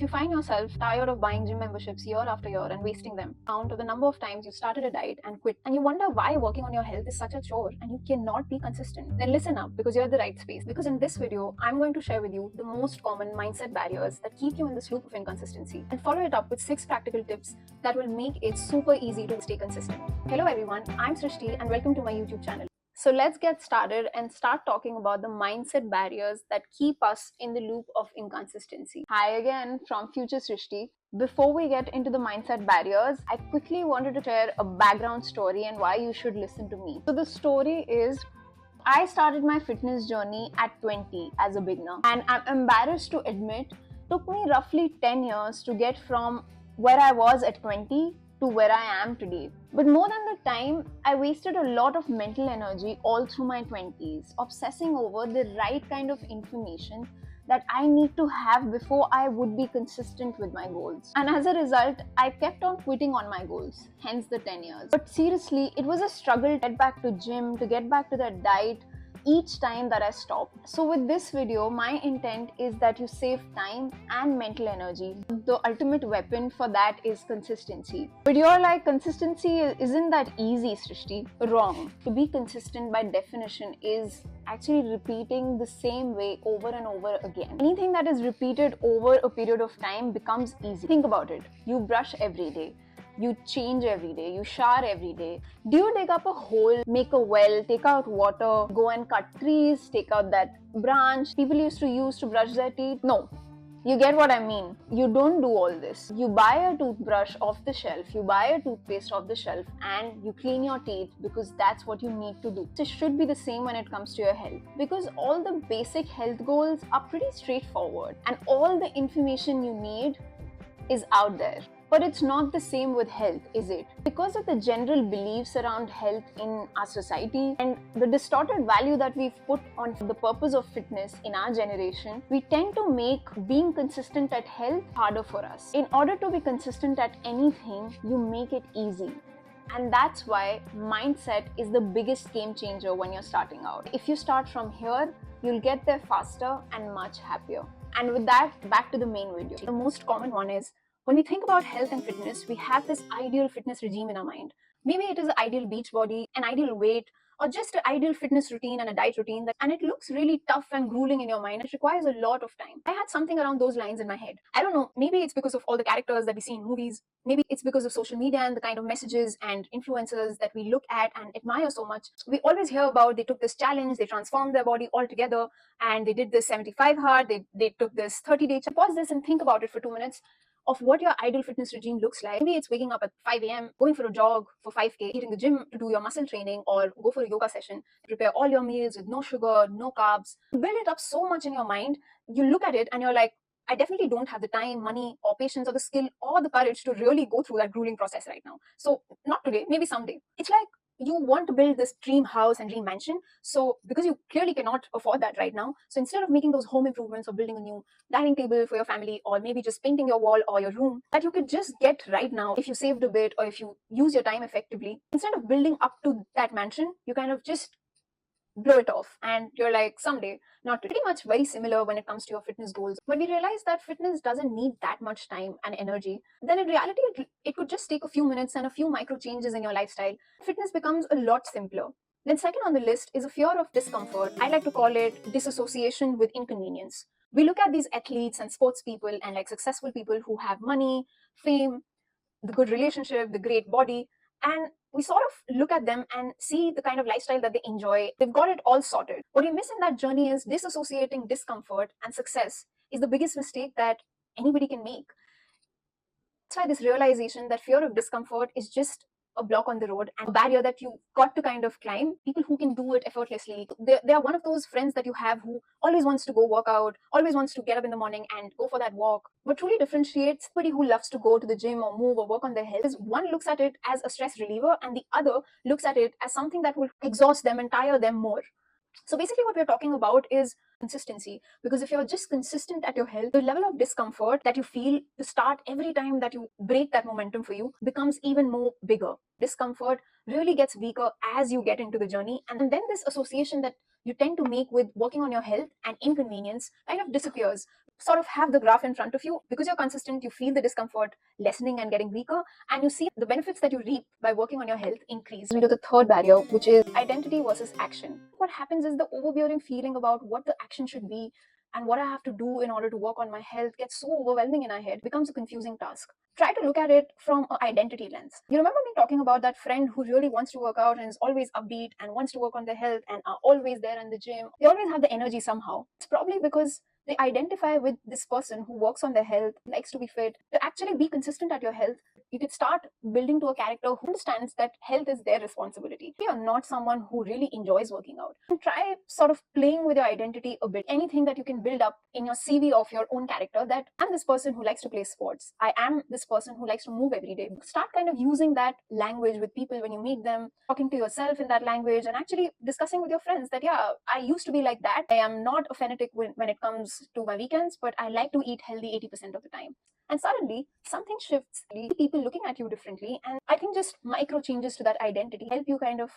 you find yourself tired of buying gym memberships year after year and wasting them, count to the number of times you started a diet and quit, and you wonder why working on your health is such a chore and you cannot be consistent, then listen up, because you're at the right space. Because in this video, I'm going to share with you the most common mindset barriers that keep you in this loop of inconsistency, and follow it up with 6 practical tips that will make it super easy to stay consistent. Hello everyone, I'm Srishti and welcome to my YouTube channel. So let's get started and start talking about the mindset barriers that keep us in the loop of inconsistency. Hi again from Future Srishti. Before we get into the mindset barriers, I quickly wanted to share a background story and why you should listen to me. So the story is, I started my fitness journey at 20 as a beginner, and I'm embarrassed to admit, it took me roughly 10 years to get from where I was at 20 to where I am today. But more than the time, I wasted a lot of mental energy all through my 20s, obsessing over the right kind of information that I need to have before I would be consistent with my goals. And as a result, I kept on quitting on my goals, hence the 10 years. But seriously, it was a struggle to get back to gym, to get back to that diet, each time that I stopped. So with this video, my intent is that you save time and mental energy. The ultimate weapon for that is consistency. But you're like, consistency isn't that easy, Srishti. Wrong. To be consistent by definition is actually repeating the same way over and over again. Anything that is repeated over a period of time becomes easy. Think about it. You brush every day. You change every day, you shower every day. Do you dig up a hole, make a well, take out water, go and cut trees, take out that branch people used to use to brush their teeth? No. You get what I mean? You don't do all this. You buy a toothbrush off the shelf, you buy a toothpaste off the shelf, and you clean your teeth because that's what you need to do. It should be the same when it comes to your health, because all the basic health goals are pretty straightforward and all the information you need is out there. But it's not the same with health, is it? Because of the general beliefs around health in our society and the distorted value that we've put on the purpose of fitness in our generation, we tend to make being consistent at health harder for us. In order to be consistent at anything, you make it easy. And that's why mindset is the biggest game changer when you're starting out. If you start from here, you'll get there faster and much happier. And with that, back to the main video. The most common one is, when we think about health and fitness, we have this ideal fitness regime in our mind. Maybe it is an ideal beach body, an ideal weight, or just an ideal fitness routine and a diet routine, and it looks really tough and grueling in your mind. It requires a lot of time. I had something around those lines in my head. I don't know, maybe it's because of all the characters that we see in movies. Maybe it's because of social media and the kind of messages and influencers that we look at and admire so much. We always hear about, they took this challenge, they transformed their body altogether, and they did this 75 hard, they took this 30-day challenge. Pause this and think about it for 2 minutes of what your ideal fitness regime looks like. Maybe it's waking up at 5 a.m., going for a jog for 5K, hitting the gym to do your muscle training, or go for a yoga session, prepare all your meals with no sugar, no carbs. Build it up so much in your mind, you look at it and you're like, I definitely don't have the time, money, or patience, or the skill, or the courage to really go through that grueling process right now. So not today, maybe someday. It's like you want to build this dream house and dream mansion. So because you clearly cannot afford that right now, so instead of making those home improvements or building a new dining table for your family, or maybe just painting your wall or your room that you could just get right now if you saved a bit or if you use your time effectively, instead of building up to that mansion, you kind of just blow it off and you're like, someday, not today. Pretty much very similar when it comes to your fitness goals. When we realize that fitness doesn't need that much time and energy, then in reality it could just take a few minutes and a few micro changes in your lifestyle. Fitness becomes a lot simpler. Then second on the list is a fear of discomfort. I like to call it disassociation with inconvenience. We look at these athletes and sports people and like successful people who have money, fame, the good relationship, the great body, and we sort of look at them and see the kind of lifestyle that they enjoy. They've got it all sorted. What you miss in that journey is disassociating discomfort and success is the biggest mistake that anybody can make. That's why this realization that fear of discomfort is just a block on the road and a barrier that you got to kind of climb. People who can do it effortlessly, they are one of those friends that you have who always wants to go work out, always wants to get up in the morning and go for that walk. What truly differentiates somebody who loves to go to the gym or move or work on their health is one looks at it as a stress reliever and the other looks at it as something that will exhaust them and tire them more. So basically what we're talking about is consistency, because if you're just consistent at your health, the level of discomfort that you feel to start every time that you break that momentum for you becomes even more bigger. Discomfort really gets weaker as you get into the journey, and then this association that you tend to make with working on your health and inconvenience kind of disappears. sort of have the graph in front of you. Because you're consistent, you feel the discomfort lessening and getting weaker, and you see the benefits that you reap by working on your health increase. We do the third barrier, which is identity versus action. What happens is the overbearing feeling about what the action should be and what I have to do in order to work on my health gets so overwhelming in our head, becomes a confusing task. Try to look at it from an identity lens. You remember me talking about that friend who really wants to work out and is always upbeat and wants to work on their health and are always there in the gym? They always have the energy somehow. It's probably because they identify with this person who works on their health, likes to be fit. To actually be consistent at your health, you could start building to a character who understands that health is their responsibility. You are not someone who really enjoys working out. And try sort of playing with your identity a bit. Anything that you can build up in your CV of your own character, that I'm this person who likes to play sports. I am this person who likes to move every day. Start kind of using that language with people when you meet them, talking to yourself in that language, and actually discussing with your friends that, yeah, I used to be like that. I am not a fanatic when it comes to my weekends, but I like to eat healthy 80% of the time. And suddenly something shifts, people looking at you differently. And I think just micro changes to that identity help you kind of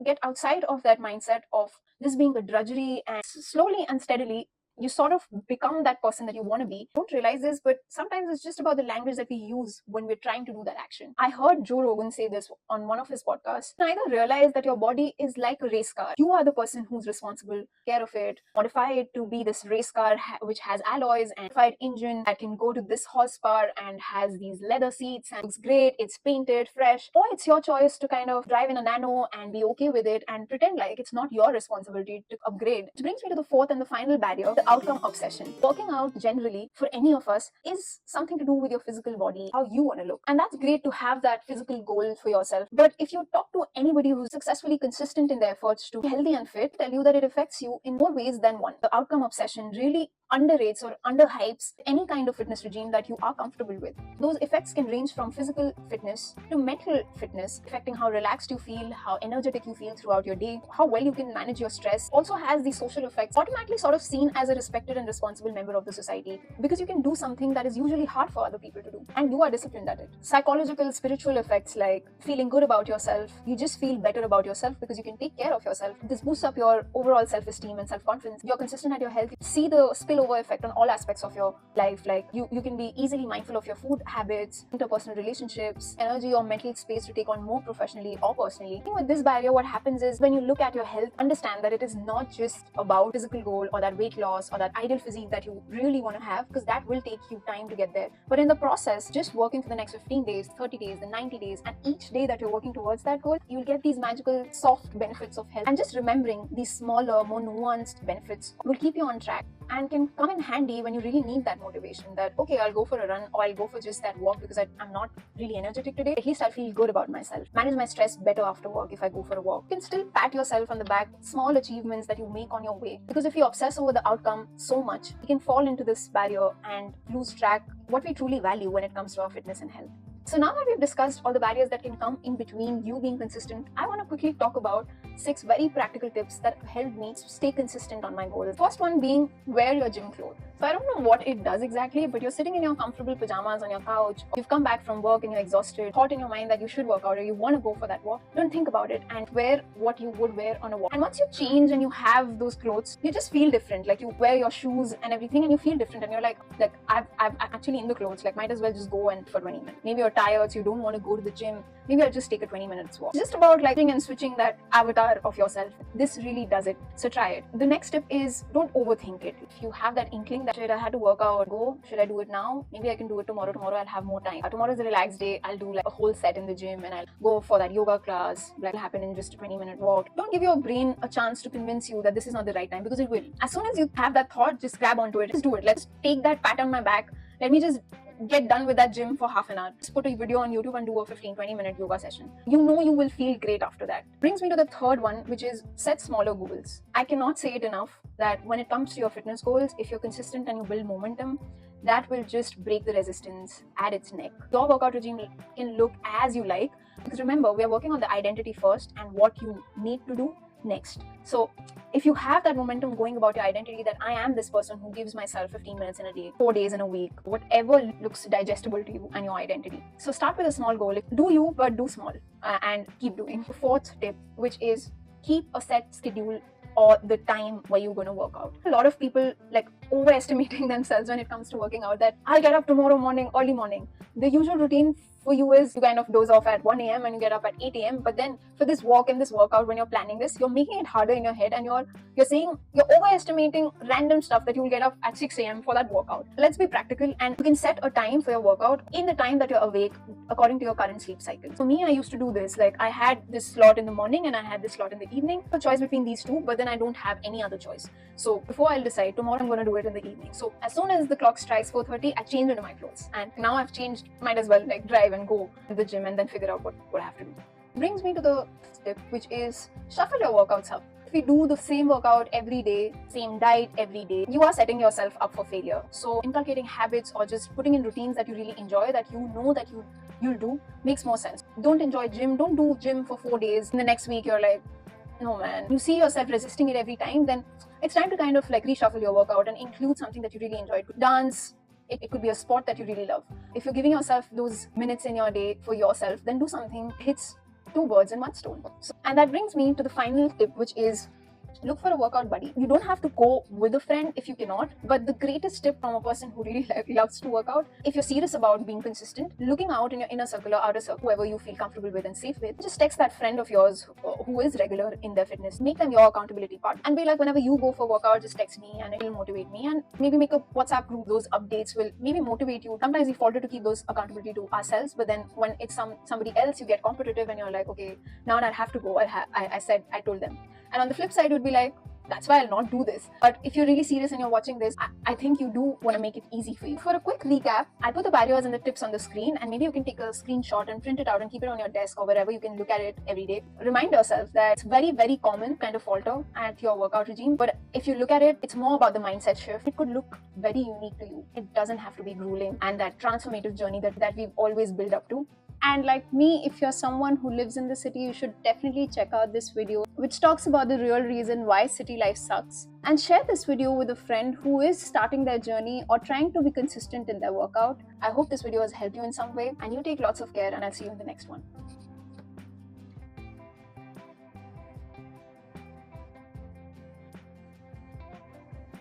get outside of that mindset of this being a drudgery, and slowly and steadily you sort of become that person that you want to be. Don't realize this, but sometimes it's just about the language that we use when we're trying to do that action. I heard Joe Rogan say this on one of his podcasts. Neither realize that your body is like a race car. You are the person who's responsible, care of it, modify it to be this race car which has alloys and modified engine that can go to this horsepower and has these leather seats and looks great, it's painted fresh. Or it's your choice to kind of drive in a nano and be okay with it and pretend like it's not your responsibility to upgrade. Which brings me to the fourth and the final barrier, the outcome obsession. Working out generally for any of us is something to do with your physical body, how you want to look. And that's great to have that physical goal for yourself. But if you talk to anybody who's successfully consistent in their efforts to be healthy and fit, tell you that it affects you in more ways than one. The outcome obsession really underrates or underhypes any kind of fitness regime that you are comfortable with. Those effects can range from physical fitness to mental fitness, affecting how relaxed you feel, how energetic you feel throughout your day, how well you can manage your stress. Also has these social effects, automatically sort of seen as a respected and responsible member of the society because you can do something that is usually hard for other people to do and you are disciplined at it. Psychological, spiritual effects like feeling good about yourself. You just feel better about yourself because you can take care of yourself. This boosts up your overall self-esteem and self-confidence. You're consistent at your health. See the spillover effect on all aspects of your life. Like you can be easily mindful of your food habits, interpersonal relationships, energy or mental space to take on more professionally or personally. With this barrier, what happens is when you look at your health, understand that it is not just about physical goal or that weight loss or that ideal physique that you really want to have, because that will take you time to get there. But in the process, just working for the next 15 days, 30 days, the 90 days, and each day that you're working towards that goal, you'll get these magical soft benefits of health. And just remembering these smaller, more nuanced benefits will keep you on track and can come in handy when you really need that motivation, that okay, I'll go for a run or I'll go for just that walk because I'm not really energetic today. At least I feel good about myself. Manage my stress better after work if I go for a walk. You can still pat yourself on the back, small achievements that you make on your way, because if you obsess over the outcome so much, you can fall into this barrier and lose track what we truly value when it comes to our fitness and health. So now that we've discussed all the barriers that can come in between you being consistent, I want to quickly talk about 6 very practical tips that helped me stay consistent on my goals. First one being wear your gym clothes. So I don't know what it does exactly, but you're sitting in your comfortable pajamas on your couch, you've come back from work and you're exhausted, thought in your mind that you should work out or you want to go for that walk. Don't think about it and wear what you would wear on a walk. And once you change and you have those clothes, you just feel different. Like you wear your shoes and everything and you feel different and you're like I'm actually in the clothes, like might as well just go and for 20 minutes. Maybe you're tired, so you don't want to go to the gym. Maybe I'll just take a 20 minutes walk. It's just about liking and switching that avatar of yourself. This really does it. So try it. The next tip is don't overthink it. If you have that inkling that should I had to work out, should I do it now? Maybe I can do it tomorrow. Tomorrow I'll have more time. Tomorrow is a relaxed day. I'll do like a whole set in the gym and I'll go for that yoga class. That'll happen in just a 20-minute walk. Don't give your brain a chance to convince you that this is not the right time, because it will. As soon as you have that thought, just grab onto it. Just do it. Let's take that pat on my back. Let me just get done with that gym for half an hour. Just put a video on YouTube and do a 15-20 minute yoga session. You know you will feel great after that. Brings me to the third one, which is set smaller goals. I cannot say it enough that when it comes to your fitness goals, if you're consistent and you build momentum, that will just break the resistance at its neck. Your workout regime can look as you like, because remember, we are working on the identity first and what you need to do next. So if you have that momentum going about your identity, that I am this person who gives myself 15 minutes in a day, 4 days in a week, whatever looks digestible to you and your identity. So start with a small goal. Do you, but do small and keep doing. The fourth tip, which is keep a set schedule or the time where you're going to work out. A lot of people, like overestimating themselves when it comes to working out, that I'll get up tomorrow morning, early morning. The usual routine for you is you kind of doze off at 1 a.m. and you get up at 8 a.m. But then for this walk and this workout, when you're planning this, you're making it harder in your head, and you're saying you're overestimating random stuff that you'll get up at 6 a.m. for that workout. Let's be practical, and you can set a time for your workout in the time that you're awake according to your current sleep cycle. For me, I used to do this. Like, I had this slot in the morning and I had this slot in the evening. A choice between these two, but then I don't have any other choice. So before I'll decide, tomorrow I'm going to do it in the evening. So as soon as the clock strikes 4:30, I change into my clothes. And now I've changed, might as well like drive and go to the gym and then figure out what I have to do. Brings me to the tip, which is shuffle your workouts up. If you do the same workout every day, same diet every day, you are setting yourself up for failure. So inculcating habits or just putting in routines that you really enjoy, that you know that you'll do, makes more sense. Don't enjoy gym. Don't do gym for 4 days. In the next week, you're like, no man. You see yourself resisting it every time, then it's time to kind of like reshuffle your workout and include something that you really enjoy. Dance. It could be a sport that you really love. If you're giving yourself those minutes in your day for yourself, then do something that hits two birds in one stone. And that brings me to the final tip, which is look for a workout buddy. You don't have to go with a friend if you cannot, but the greatest tip from a person who really loves to work out, if you're serious about being consistent, looking out in your inner circle or outer circle, whoever you feel comfortable with and safe with, just text that friend of yours who is regular in their fitness. Make them your accountability partner and be like, whenever you go for workout, just text me and it will motivate me. And maybe make a WhatsApp group. Those updates will maybe motivate you. Sometimes we falter to keep those accountability to ourselves, but then when it's somebody else, you get competitive and you're like, okay, now I have to go. I told them. And on the flip side would be like, that's why I'll not do this. But if you're really serious and you're watching this, I think you do want to make it easy for you. For a quick recap, I put the barriers and the tips on the screen, and maybe you can take a screenshot and print it out and keep it on your desk or wherever you can look at it every day. Remind yourself that it's very, very common kind of falter at your workout regime. But if you look at it, it's more about the mindset shift. It could look very unique to you. It doesn't have to be grueling, and that transformative journey that we've always built up to. And like me, if you're someone who lives in the city, you should definitely check out this video, which talks about the real reason why city life sucks. And share this video with a friend who is starting their journey or trying to be consistent in their workout. I hope this video has helped you in some way, and you take lots of care, and I'll see you in the next one.